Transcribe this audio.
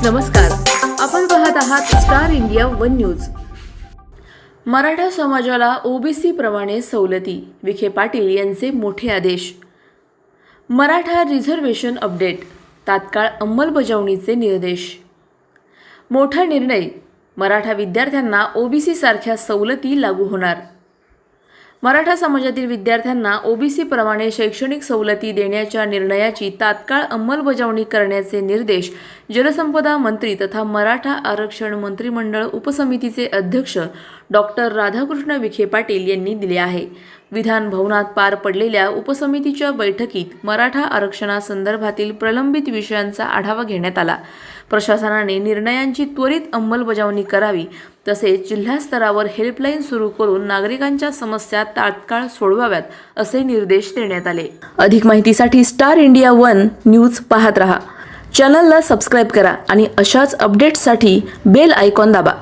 नमस्कार, आपण पाहत आहात star India one news. Maratha समाजाला ओबीसी प्रमाणे सवलती, विखे पाटील यांचे मोठे आदेश। मराठा रिझर्वेशन अपडेट, तात्काळ अंमलबजावणीचे निर्देश। मोठा निर्णय, मराठा विद्यार्थ्यांना ओबीसी सारख्या सवलती लागू होणार। मराठा समाजातील विद्यार्थ्यांना ओबीसी प्रमाणे शैक्षणिक सवलती देण्याच्या निर्णयाची तात्काळ अंमलबजावणी करण्याचे निर्देश जलसंपदा मंत्री तथा मराठा आरक्षण मंत्रिमंडळ उपसमितीचे अध्यक्ष डॉक्टर राधाकृष्ण विखे पाटील यांनी दिले आहे। विधान भवनात पार पडलेल्या उपसमितीच्या बैठकीत मराठा आरक्षणासंदर्भातील प्रलंबित विषयांचा आढावा घेण्यात आला। प्रशासनाने निर्णयांची त्वरित अंमलबजावणी करावी, तसेच जिल्हा स्तरावर हेल्पलाईन सुरू करून नागरिकांच्या समस्या तात्काळ सोडवाव्यात, असे निर्देश देण्यात आले। अधिक माहितीसाठी स्टार इंडिया वन न्यूज पाहत रहा। चॅनलला सबस्क्राइब करा आणि अशाच अपडेट्ससाठी बेल आयकॉन दाबा।